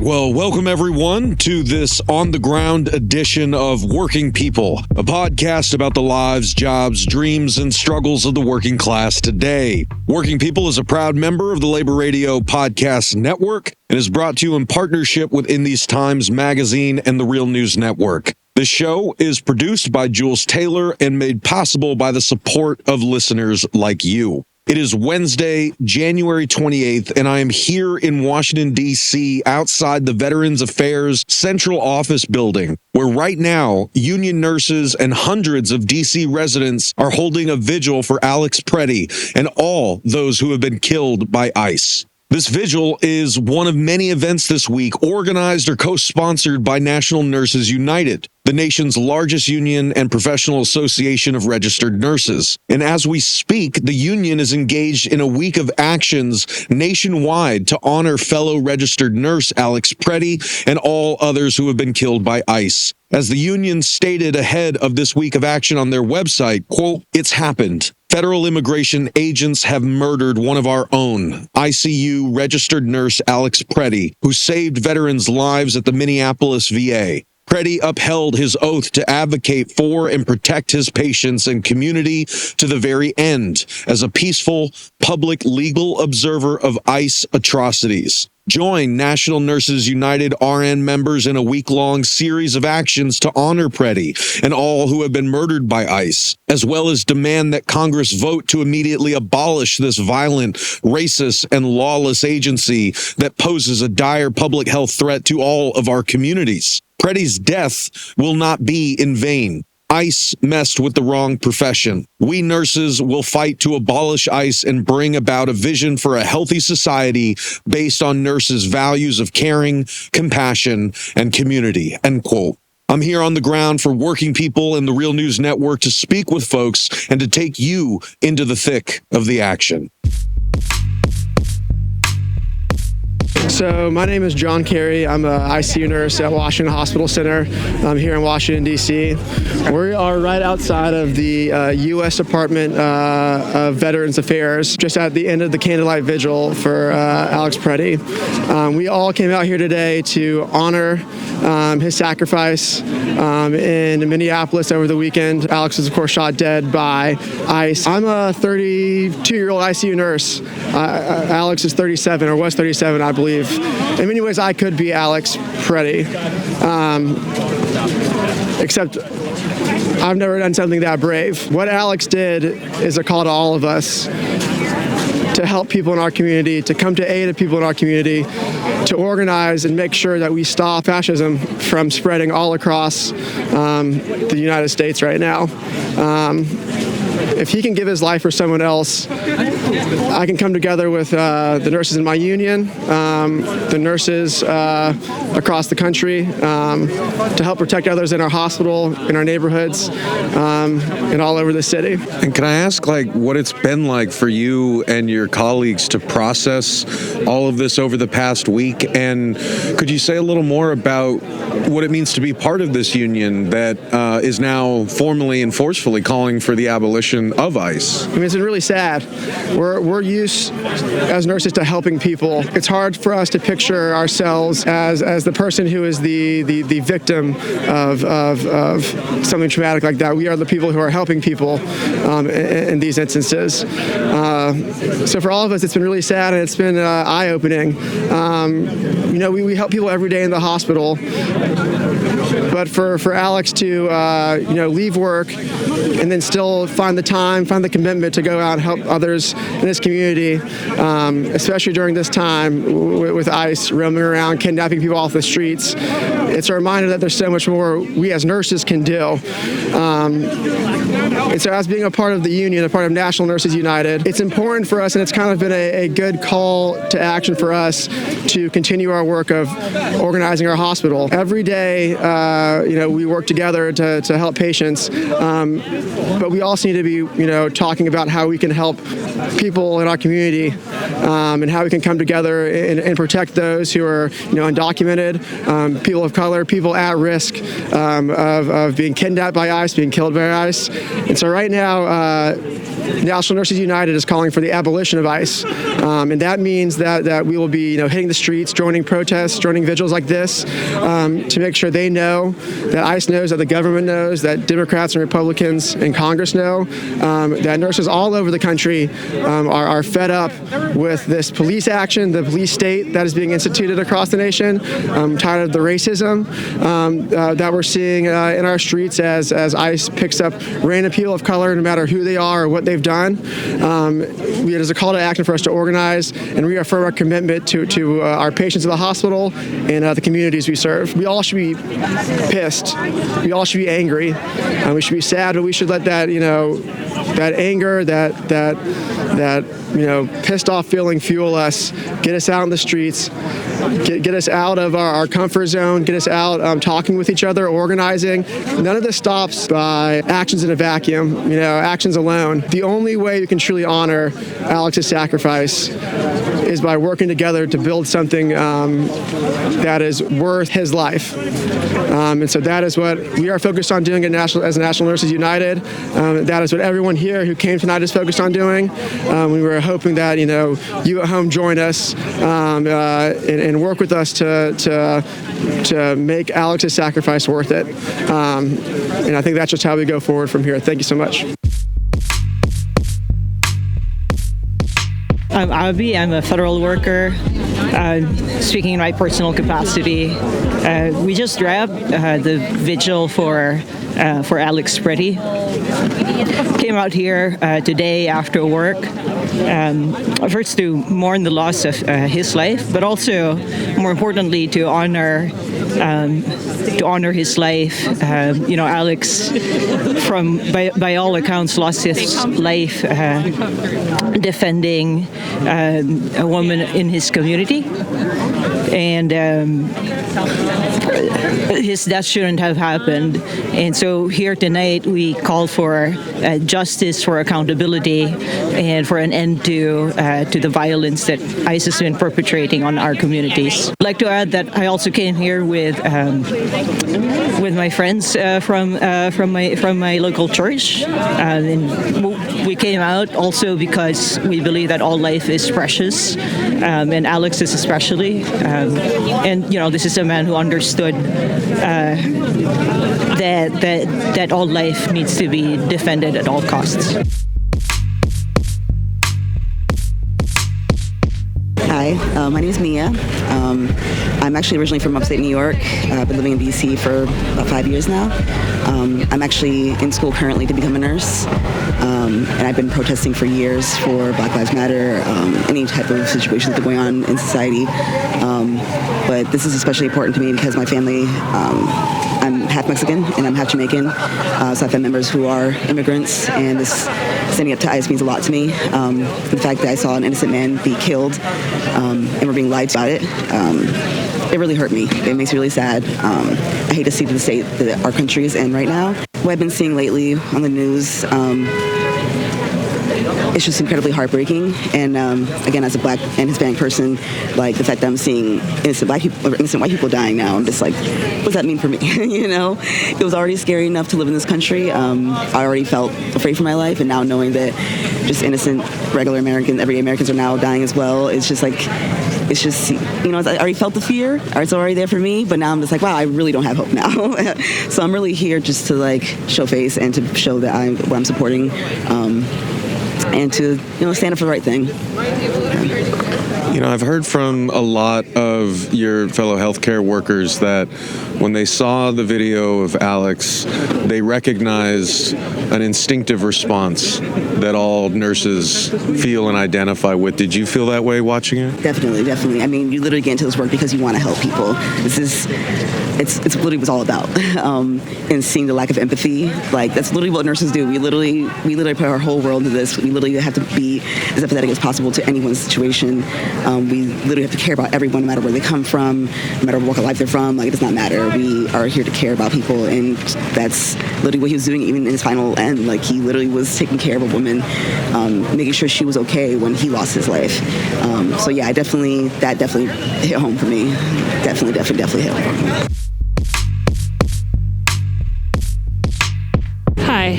right. Well, welcome everyone to this on-the-ground edition of Working People, a podcast about the lives, jobs, dreams, and struggles of the working class today. Working People is a proud member of the Labor Radio Podcast Network and is brought to you in partnership with In These Times magazine and the Real News Network. This show is produced by Jules Taylor and made possible by the support of listeners like you. It is Wednesday, January 28th, and I am here in Washington, D.C., outside the Veterans Affairs Central Office Building, where right now, union nurses and hundreds of D.C. residents are holding a vigil for Alex Pretti and all those who have been killed by ICE. This vigil is one of many events this week organized or co-sponsored by National Nurses United, the nation's largest union and professional association of registered nurses. And as we speak, the union is engaged in a week of actions nationwide to honor fellow registered nurse Alex Pretti and all others who have been killed by ICE. As the union stated ahead of this week of action on their website, quote, "It's happened. Federal immigration agents have murdered one of our own, ICU registered nurse Alex Pretti, who saved veterans' lives at the Minneapolis VA. Pretti upheld his oath to advocate for and protect his patients and community to the very end as a peaceful, public legal observer of ICE atrocities. Join National Nurses United RN members in a week-long series of actions to honor Pretti and all who have been murdered by ICE, as well as demand that Congress vote to immediately abolish this violent, racist, and lawless agency that poses a dire public health threat to all of our communities. Pretti's death will not be in vain. ICE messed with the wrong profession. We nurses will fight to abolish ICE and bring about a vision for a healthy society based on nurses' values of caring, compassion, and community," end quote. I'm here on the ground for Working People and the Real News Network to speak with folks and to take you into the thick of the action. So my name is John Carey. I'm an ICU nurse at Washington Hospital Center here in Washington, D.C. We are right outside of the U.S. Department of Veterans Affairs, just at the end of the candlelight vigil for Alex Pretti. We all came out here today to honor his sacrifice in Minneapolis over the weekend. Alex was, of course, shot dead by ICE. I'm a 32-year-old ICU nurse. Alex is 37, or was 37, I believe. In many ways, I could be Alex Pretti, except I've never done something that brave. What Alex did is a call to all of us to help people in our community, to come to aid of people in our community, to organize and make sure that we stop fascism from spreading all across the United States right now. If he can give his life for someone else, I can come together with the nurses in my union, the nurses across the country, to help protect others in our hospital, in our neighborhoods, and all over the city. And can I ask, what it's been like for you and your colleagues to process all of this over the past week? And could you say a little more about what it means to be part of this union that is now formally and forcefully calling for the abolition of ICE? I mean, it's been really sad. We're used as nurses to helping people. It's hard for us to picture ourselves as the person who is the victim of something traumatic like that. We are the people who are helping people in these instances. So for all of us, it's been really sad, and it's been eye-opening. We help people every day in the hospital. But for Alex to leave work and then still find the commitment to go out and help others in this community, especially during this time with ICE roaming around, kidnapping people off the streets, it's a reminder that there's so much more we as nurses can do. And so as being a part of the union, a part of National Nurses United, it's important for us, and it's kind of been a good call to action for us to continue our work of organizing our hospital. Every day, we work together to help patients, but we also need to be, talking about how we can help people in our community and how we can come together and protect those who are, undocumented, people of color, people at risk of being kidnapped by ICE, being killed by ICE. And so right now, National Nurses United is calling for the abolition of ICE. And that means that we will be, hitting the streets, joining protests, joining vigils like this to make sure they know, that ICE knows, that the government knows, that Democrats and Republicans in Congress know, that nurses all over the country are fed up with this police action, the police state that is being instituted across the nation. Tired of the racism that we're seeing in our streets as ICE picks up random people of color, no matter who they are or what they've done. It is a call to action for us to organize and reaffirm our commitment to our patients in the hospital and the communities we serve. We all should be pissed. We all should be angry. We should be sad, but we should let that, that anger, that pissed off feeling fuel us, get us out in the streets, get us out of our comfort zone, get us out talking with each other, organizing. None of this stops by actions in a vacuum, actions alone. The only way you can truly honor Alex's sacrifice is by working together to build something that is worth his life. And so that is what we are focused on doing as National Nurses United. That is what everyone here who came tonight is focused on doing. We were hoping that, you at home join us and work with us to make Alex's sacrifice worth it. And I think that's just how we go forward from here. Thank you so much. I'm Abby. I'm a federal worker. Speaking in my personal capacity, we just wrapped the vigil for Alex Pretti. Came out here today after work, first to mourn the loss of his life, but also, more importantly, to honor his life. Alex, by all accounts, lost his life defending a woman in his community, and his death shouldn't have happened. And so here tonight we call for justice, for accountability, and for an end to the violence that ICE has been perpetrating on our communities. I'd like to add that I also came here with my friends from my local church, and we came out also because we believe that all life is precious, and Alex is especially. And this is a man who understood that all life needs to be defended at all costs. Hi, my name is Mia. I'm actually originally from upstate New York. I've been living in DC for about 5 years now. I'm actually in school currently to become a nurse, and I've been protesting for years for Black Lives Matter, any type of situations that are going on in society. But this is especially important to me because my family, I'm half Mexican and I'm half Jamaican, so I have members who are immigrants, and this standing up to ICE means a lot to me. The fact that I saw an innocent man be killed and we're being lied to about it, it really hurt me. It makes me really sad. I hate to see the state that our country is in right now. What I've been seeing lately on the news, it's just incredibly heartbreaking. And again, as a Black and Hispanic person, like the fact that I'm seeing innocent Black people or innocent white people dying now, I'm just like, what does that mean for me? It was already scary enough to live in this country. I already felt afraid for my life, and now knowing that just innocent, regular Americans, everyday Americans are now dying as well, it's just like, I already felt the fear. It's already there for me, but now I'm just like, wow, I really don't have hope now. So I'm really here just to show face and to show that what I'm supporting. And to stand up for the right thing. I've heard from a lot of your fellow healthcare workers that when they saw the video of Alex, they recognized an instinctive response that all nurses feel and identify with. Did you feel that way watching it? Definitely. I mean, you literally get into this work because you want to help people. It's literally what it's all about. And seeing the lack of empathy, that's literally what nurses do. We literally put our whole world into this. We literally have to be as empathetic as possible to anyone's situation. We literally have to care about everyone, no matter where they come from, no matter what walk of life they're from. It does not matter. We are here to care about people, and that's literally what he was doing even in his final end. Like, he literally was taking care of a woman, making sure she was okay when he lost his life. So yeah, that definitely hit home for me. Definitely hit home for me. Hi,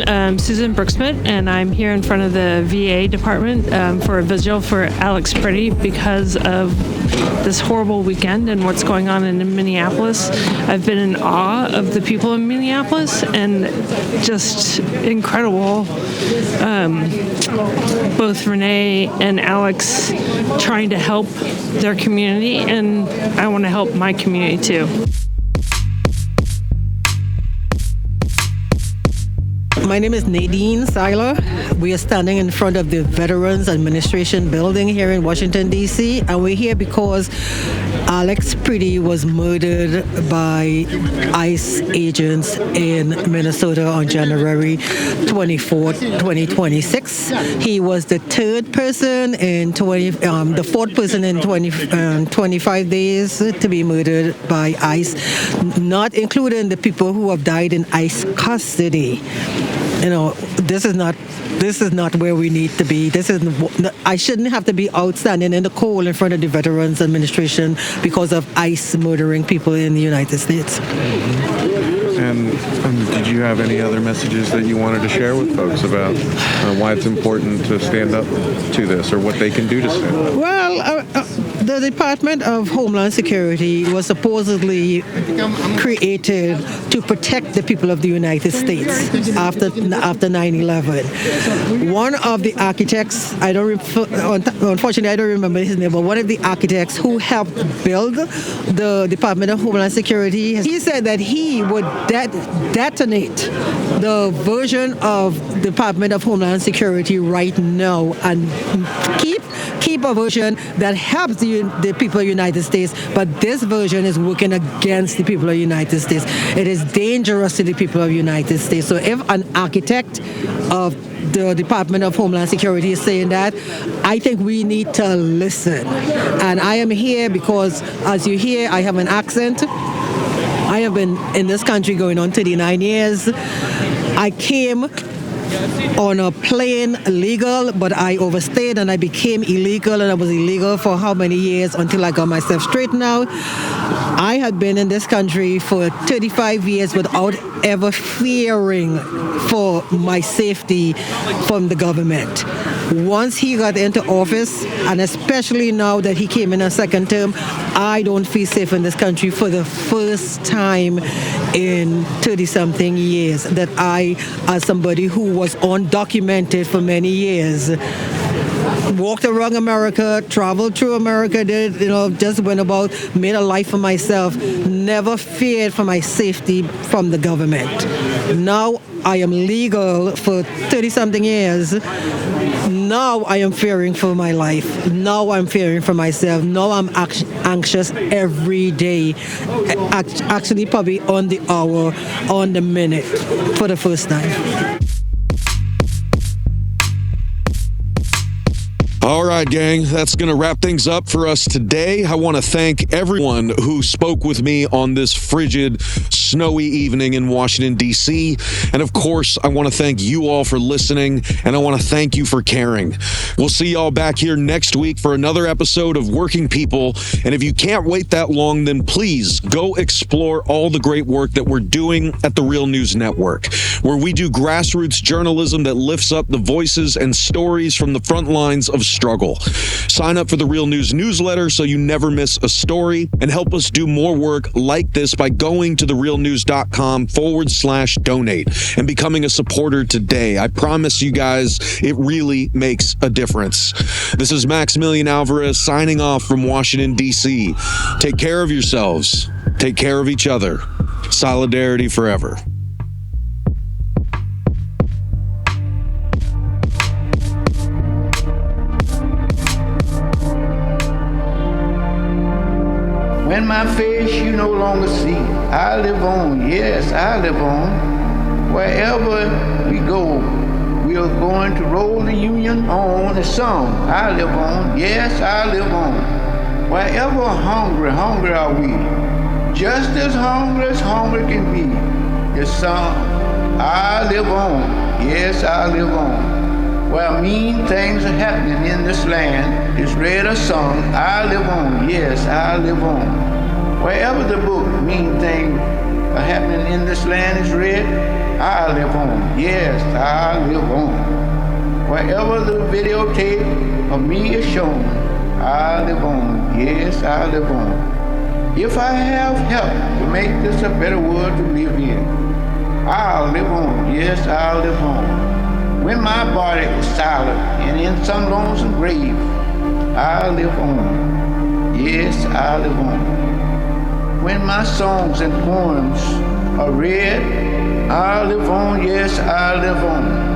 I'm Susan Brooksmith, and I'm here in front of the VA department for a vigil for Alex Pretti because of this horrible weekend and what's going on in Minneapolis. I've been in awe of the people in Minneapolis and just incredible. Both Renee and Alex trying to help their community, and I want to help my community too. My name is Nadine Seiler. We are standing in front of the Veterans Administration building here in Washington, D.C., and we're here because Alex Pretti was murdered by ICE agents in Minnesota on January 24th, 2026. He was the third person in the fourth person in 25 days to be murdered by ICE, not including the people who have died in ICE custody. You know, this is not where we need to be. I shouldn't have to be outstanding in the cold in front of the Veterans Administration because of ICE murdering people in the United States. And did you have any other messages that you wanted to share with folks about why it's important to stand up to this, or what they can do to stand up? Well, the Department of Homeland Security was supposedly created to protect the people of the United States after 9/11. One of the architects, unfortunately I don't remember his name, but one of the architects who helped build the Department of Homeland Security, he said that he would detonate the version of Department of Homeland Security right now and keep a version that helps the people of the United States, but this version is working against the people of the United States. It is dangerous to the people of the United States. So if an architect of the Department of Homeland Security is saying that, I think we need to listen. And I am here because, as you hear, I have an accent. I have been in this country going on 39 years. I came on a plane legal, but I overstayed and I became illegal, and I was illegal for how many years until I got myself straightened out. I had been in this country for 35 years without ever fearing for my safety from the government. Once he got into office, and especially now that he came in a second term, I don't feel safe in this country for the first time in 30-something years, that I, as somebody who was undocumented for many years, walked around America, traveled through America, just went about, made a life for myself, never feared for my safety from the government. Now I am legal for 30-something years. Now I am fearing for my life. Now I'm fearing for myself. Now I'm anxious every day. Actually, probably on the hour, on the minute, for the first time. All right, gang, that's going to wrap things up for us today. I want to thank everyone who spoke with me on this frigid, snowy evening in Washington, D.C. And of course, I want to thank you all for listening, and I want to thank you for caring. We'll see y'all back here next week for another episode of Working People. And if you can't wait that long, then please go explore all the great work that we're doing at the Real News Network, where we do grassroots journalism that lifts up the voices and stories from the front lines of struggle. Sign up for the Real News newsletter so you never miss a story, and help us do more work like this by going to therealnews.com/donate and becoming a supporter today. I promise you guys, it really makes a difference. This is Maximilian Alvarez signing off from Washington, D.C. Take care of yourselves. Take care of each other. Solidarity forever. When my face you no longer see, I live on, yes, I live on. Wherever we go, we are going to roll the Union on a song. I live on, yes, I live on. Wherever hungry are we, just as hungry can be. The song I live on, yes, I live on. Where mean things are happening in this land is read or sung, I live on, yes, I live on. Wherever the book mean things are happening in this land is read, I live on, yes, I live on. Wherever the videotape of me is shown, I live on, yes, I live on. If I have help to make this a better world to live in, I'll live on, yes, I'll live on. When my body is silent and in some lonesome grave, I'll live on, yes, I'll live on. When my songs and poems are read, I'll live on, yes, I'll live on.